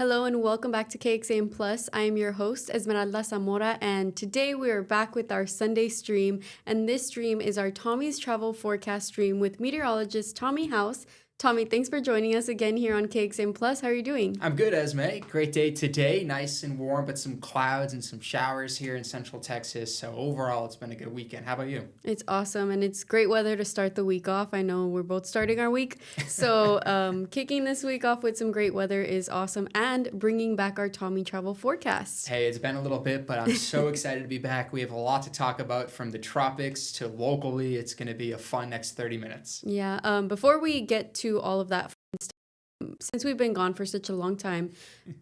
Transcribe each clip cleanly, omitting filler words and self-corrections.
Hello and welcome back to KXAN Plus. I am your host, Esmeralda Zamora, and today we are back with our Sunday stream. And this stream is our Tommy's Travel Forecast stream with meteorologist Tommy House. Tommy, thanks for joining us again here on KXAN Plus. How are you doing? I'm good, Esme. Great day today. Nice and warm, but some clouds and some showers here in Central Texas. So overall, it's been a good weekend. How about you? It's awesome, and it's great weather to start the week off. I know we're both starting our week, so kicking this week off with some great weather is awesome, and bringing back our Tommy Travel Forecast. Hey, it's been a little bit, but I'm so excited to be back. We have a lot to talk about from the tropics to locally. It's going to be a fun next 30 minutes. Yeah, before we get to all of that fun stuff, since we've been gone for such a long time,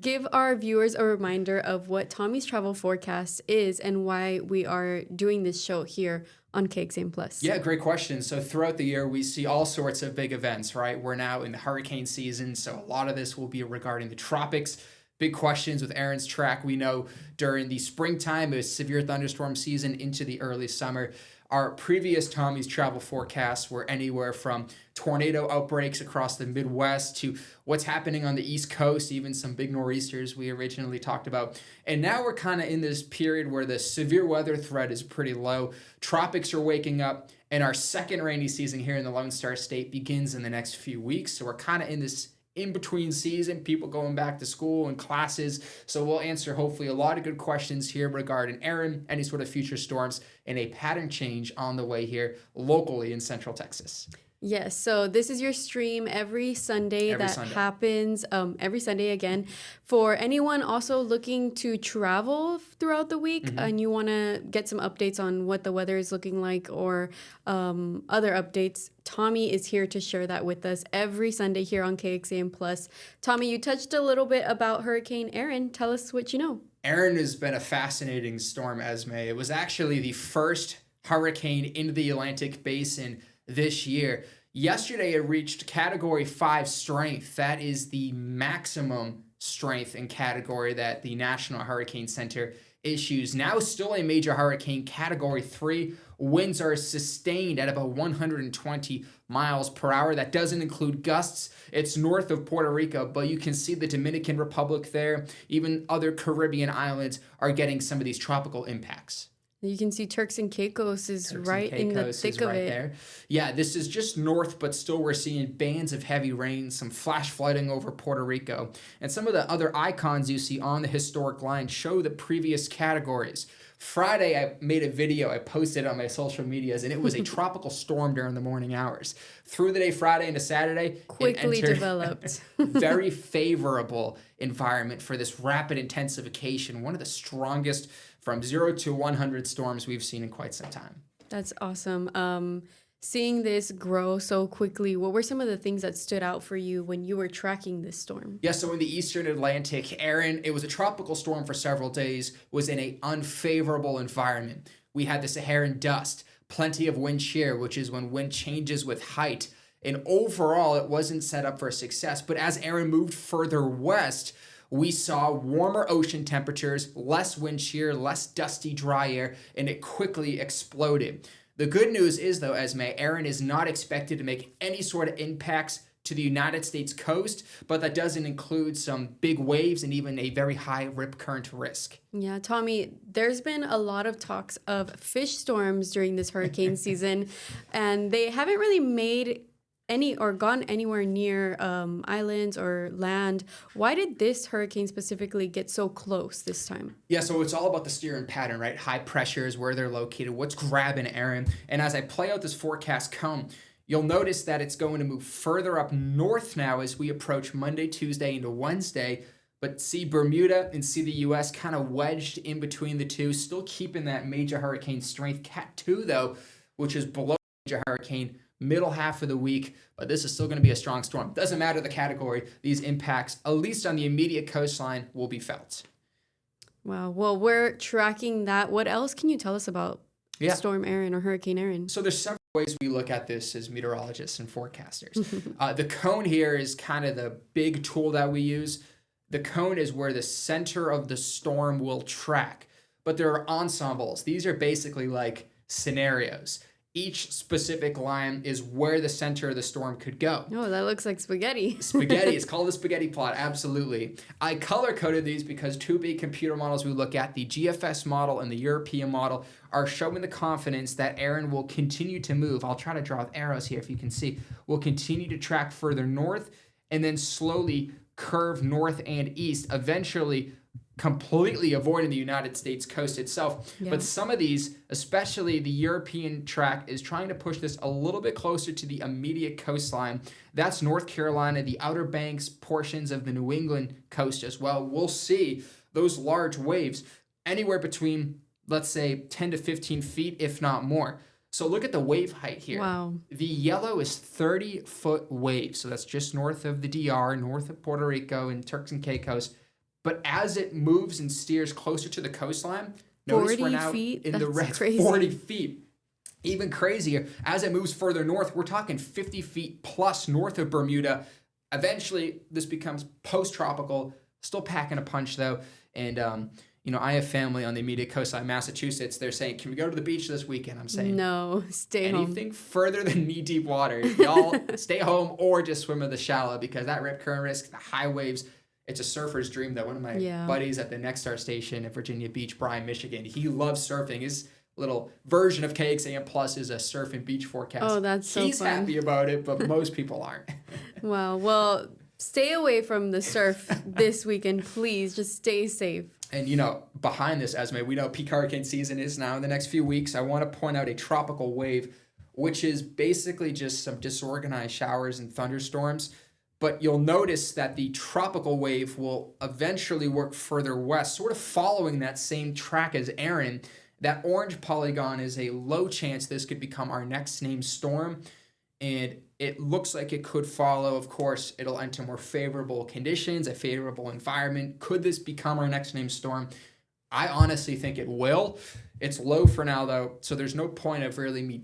give our viewers a reminder of what Tommy's Travel Forecast is and why we are doing this show here on KXAN Plus. Yeah, great question. So throughout the year, we see all sorts of big events, right? We're now in the hurricane season, so a lot of this will be regarding the tropics. Big questions with Erin's track. We know during the springtime, it was severe thunderstorm season into the early summer. Our previous Tommy's travel forecasts were anywhere from tornado outbreaks across the Midwest to what's happening on the East Coast, even some big nor'easters we originally talked about. And now we're kind of in this period where the severe weather threat is pretty low. Tropics are waking up, and our second rainy season here in the Lone Star State begins in the next few weeks. So we're kind of in this in-between season, people going back to school and classes. So we'll answer hopefully a lot of good questions here regarding Erin, any sort of future storms, and a pattern change on the way here locally in Central Texas. Yes, so this is your stream every Sunday happens every Sunday again. For anyone also looking to travel throughout the week and you want to get some updates on what the weather is looking like or other updates, Tommy is here to share that with us every Sunday here on KXAN Plus. Tommy, you touched a little bit about Hurricane Erin. Tell us what you know. Erin has been a fascinating storm, Esme. It was actually the first hurricane into the Atlantic Basin this year. Yesterday, it reached Category 5 strength. That is the maximum strength and category that the National Hurricane Center issues. Now still a major hurricane, Category 3. Winds are sustained at about 120 miles per hour. That doesn't include gusts. It's north of Puerto Rico, but you can see the Dominican Republic there. Even other Caribbean islands are getting some of these tropical impacts. You can see Turks and Caicos is right in the thick of it. There. Yeah, this is just north, but still we're seeing bands of heavy rain, some flash flooding over Puerto Rico. And some of the other icons you see on the historic line show the previous categories. Friday, I made a video I posted on my social medias, and it was a tropical storm during the morning hours. Through the day, Friday into Saturday, quickly developed. Very favorable environment for this rapid intensification, one of the strongest from 0 to 100 storms we've seen in quite some time. That's awesome. Seeing this grow so quickly, what were some of the things that stood out for you when you were tracking this storm? Yeah, so in the eastern Atlantic, Erin, it was a tropical storm for several days, was in an unfavorable environment. We had the Saharan dust, plenty of wind shear, which is when wind changes with height. And overall, it wasn't set up for success. But as Erin moved further west, we saw warmer ocean temperatures, less wind shear, less dusty, dry air, and it quickly exploded. The good news is, though, Esme, Erin is not expected to make any sort of impacts to the United States coast, but that doesn't include some big waves and even a very high rip current risk. Yeah, Tommy, there's been a lot of talks of fish storms during this hurricane season, and they haven't really made any or gone anywhere near islands or land. Why did this hurricane specifically get so close this time? Yeah, so it's all about the steering pattern, right? High pressures, where they're located, what's grabbing Erin. And as I play out this forecast cone, you'll notice that it's going to move further up north now as we approach Monday, Tuesday, into Wednesday. But see Bermuda and see the U.S. kind of wedged in between the two, still keeping that major hurricane strength. Cat 2, though, which is below major hurricane, middle half of the week, but this is still going to be a strong storm. Doesn't matter the category, these impacts, at least on the immediate coastline, will be felt. Wow. Well, we're tracking that. What else can you tell us about Storm Erin or Hurricane Erin? So there's several ways we look at this as meteorologists and forecasters. The cone here is kind of the big tool that we use. The cone is where the center of the storm will track, but there are ensembles. These are basically like scenarios. Each specific line is where the center of the storm could go. Oh, that looks like spaghetti. Spaghetti. It's called the spaghetti plot. Absolutely. I color-coded these because two big computer models we look at, the GFS model and the European model, are showing the confidence that Erin will continue to move. I'll try to draw with arrows here if you can see. Will continue to track further north and then slowly curve north and east, eventually completely avoiding the United States coast itself. Yeah. But some of these, especially the European track, is trying to push this a little bit closer to the immediate coastline. That's North Carolina, the Outer Banks, portions of the New England coast as well. We'll see those large waves anywhere between, let's say, 10 to 15 feet, if not more. So look at the wave height here. Wow. The yellow is 30-foot waves. So that's just north of the DR, north of Puerto Rico and Turks and Caicos. But as it moves and steers closer to the coastline, notice we're now in the red. 40 feet. Even crazier, as it moves further north, we're talking 50 feet plus north of Bermuda. Eventually, this becomes post-tropical, still packing a punch though. And, I have family on the immediate coastline, Massachusetts. They're saying, can we go to the beach this weekend? I'm saying, no, stay home. Anything further than knee-deep water, y'all stay home or just swim in the shallow, because that rip current risk, the high waves, it's a surfer's dream. That one of my buddies at the Next Star station at Virginia Beach, Bryan, Michigan, he loves surfing. His little version of KXAN Plus is a surf and beach forecast. Oh, that's so He's fun. happy about it, but most people aren't. Wow. Well, stay away from the surf this weekend, please. Just stay safe. And, behind this, Esme, we know peak hurricane season is now in the next few weeks. I want to point out a tropical wave, which is basically just some disorganized showers and thunderstorms. But you'll notice that the tropical wave will eventually work further west, sort of following that same track as Erin. That orange polygon is a low chance this could become our next named storm. And it looks like it could follow. Of course, it'll enter more favorable conditions, a favorable environment. Could this become our next named storm? I honestly think it will. It's low for now, though, so there's no point of really me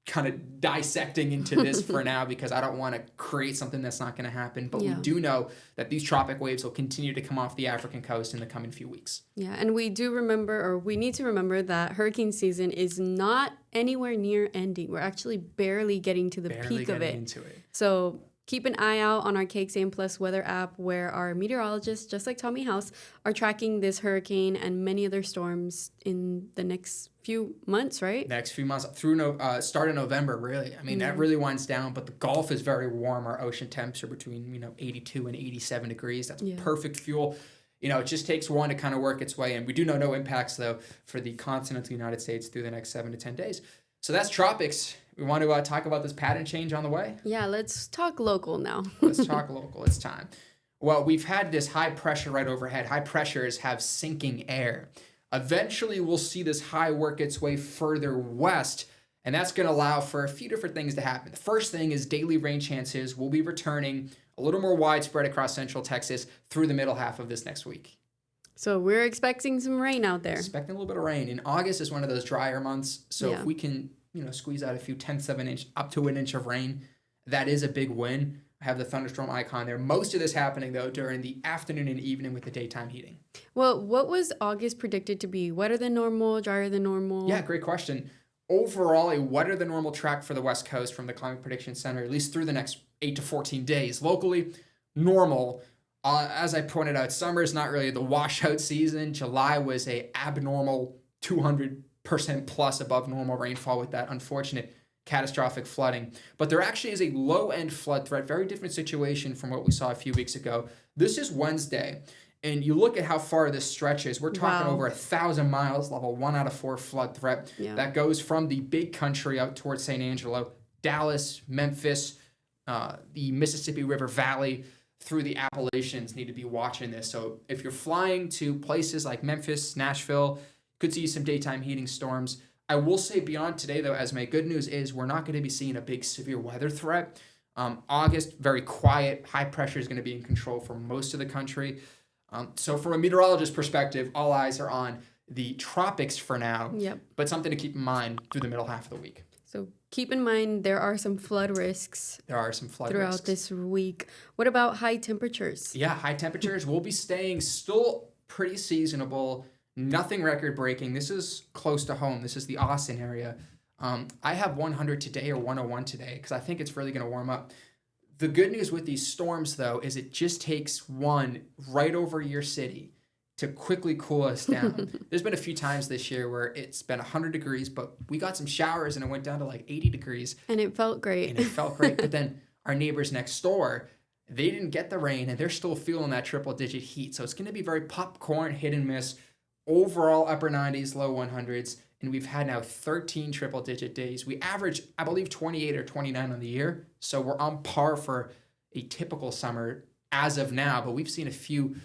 kind of dissecting into this for now, because I don't want to create something that's not going to happen. But we do know that these tropic waves will continue to come off the African coast in the coming few weeks. Yeah, and we need to remember that hurricane season is not anywhere near ending. We're actually barely getting to the peak of it. Into it. So keep an eye out on our KXAN Plus weather app, where our meteorologists, just like Tommy House, are tracking this hurricane and many other storms in the next few months, right? Next few months through start of November, really. I mean, that really winds down, but the Gulf is very warm. Our ocean temps are between 82 and 87 degrees. That's perfect fuel. It just takes one to kind of work its way in. We do know no impacts, though, for the continental United States through the next 7 to 10 days. So that's tropics. We want to talk about this pattern change on the way? Yeah, let's talk local now. Let's talk local. It's time. Well, we've had this high pressure right overhead. High pressures have sinking air. Eventually, we'll see this high work its way further west, and that's going to allow for a few different things to happen. The first thing is daily rain chances will be returning a little more widespread across central Texas through the middle half of this next week. So we're expecting some rain out there. Expecting a little bit of rain. And August is one of those drier months, so if we can squeeze out a few tenths of an inch, up to an inch of rain, that is a big win. I have the thunderstorm icon there. Most of this happening, though, during the afternoon and evening with the daytime heating. Well, what was August predicted to be? Wetter than normal, drier than normal? Yeah, great question. Overall, a wetter than normal track for the West Coast from the Climate Prediction Center, at least through the next 8 to 14 days. Locally, normal. As I pointed out, summer is not really the washout season. July was a abnormal 200% plus above normal rainfall with that unfortunate catastrophic flooding. But there actually is a low-end flood threat, very different situation from what we saw a few weeks ago. This is Wednesday, and you look at how far this stretches. We're talking over 1,000 miles, level 1 out of 4 flood threat. That goes from the big country out towards San Angelo, Dallas, Memphis, the Mississippi River Valley, through the Appalachians need to be watching this. So if you're flying to places like Memphis, Nashville, could see some daytime heating storms. I will say beyond today, though, Esme, good news is we're not going to be seeing a big severe weather threat. August, very quiet. High pressure is going to be in control for most of the country. So from a meteorologist perspective, all eyes are on the tropics for now. But something to keep in mind through the middle half of the week. So keep in mind there are some flood risks. Throughout this week. What about high temperatures? Yeah, high temperatures will be staying still pretty seasonable. Nothing record-breaking. This is close to home. This is the Austin area. I have 100 today or 101 today because I think it's really going to warm up. The good news with these storms, though, is it just takes one right over your city to quickly cool us down. There's been a few times this year where it's been 100 degrees, but we got some showers and it went down to like 80 degrees. And it felt great. But then our neighbors next door, they didn't get the rain and they're still feeling that triple-digit heat. So it's going to be very popcorn, hit and miss, overall upper 90s, low 100s. And we've had now 13 triple-digit days. We average, I believe, 28 or 29 on the year. So we're on par for a typical summer as of now. But we've seen a few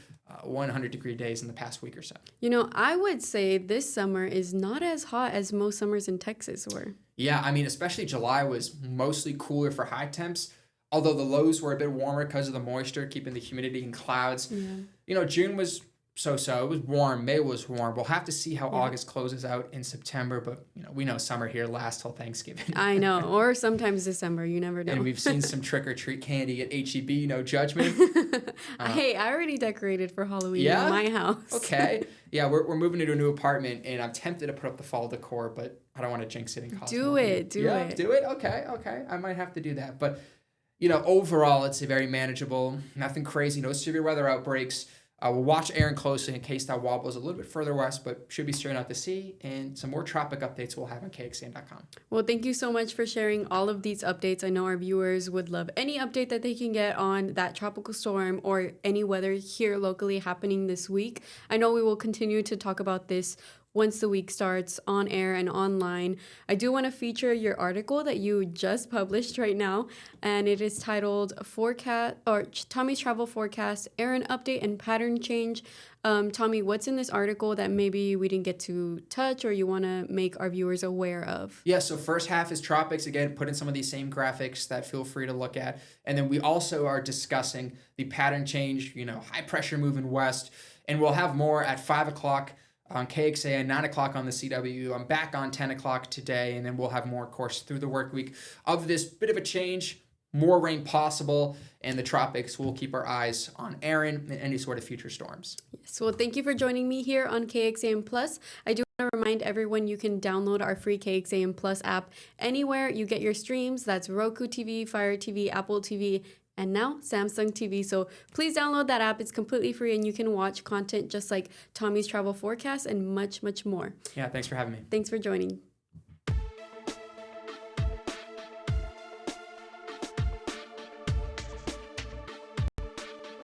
100-degree days in the past week or so. You know, I would say this summer is not as hot as most summers in Texas were. Yeah, I mean, especially July was mostly cooler for high temps, although the lows were a bit warmer because of the moisture, keeping the humidity in clouds. Yeah. You know, June was so-so. It was warm. May was warm. We'll have to see how August closes out in September, but you know, we know summer here lasts till Thanksgiving. I know, or sometimes December. You never know. And we've seen some trick-or-treat candy at H-E-B, no judgment. Hey, I already decorated for Halloween in my house. Okay. Yeah, we're moving into a new apartment, and I'm tempted to put up the fall decor, but I don't want to jinx it in costume. Do it. Do it? Okay. I might have to do that. But, you know, overall, it's a very manageable, nothing crazy, no severe weather outbreaks. We'll watch Erin closely in case that wobbles a little bit further west, but should be straight out to sea. And some more tropic updates we'll have on KXAN.com. Well, thank you so much for sharing all of these updates. I know our viewers would love any update that they can get on that tropical storm or any weather here locally happening this week. I know we will continue to talk about this once the week starts on air and online. I do want to feature your article that you just published right now, and it is titled Tommy's Travel Forecast, Erin Update and Pattern Change. Tommy, what's in this article that maybe we didn't get to touch or you want to make our viewers aware of? Yeah, so first half is tropics. Again, put in some of these same graphics that feel free to look at. And then we also are discussing the pattern change, you know, high pressure moving west. And we'll have more at 5 o'clock on KXAN, 9 o'clock on the CW. I'm back on 10 o'clock today, and then we'll have more, of course, through the work week of this bit of a change, more rain possible, and the tropics. We'll keep our eyes on Erin and any sort of future storms. Yes, well, thank you for joining me here on KXAN Plus. I do want to remind everyone you can download our free KXAN Plus app anywhere you get your streams. That's Roku TV, Fire TV, Apple TV, and now Samsung TV. So please download that app. It's completely free and you can watch content just like Tommy's Travel Forecast and much, much more. Yeah, thanks for having me. Thanks for joining.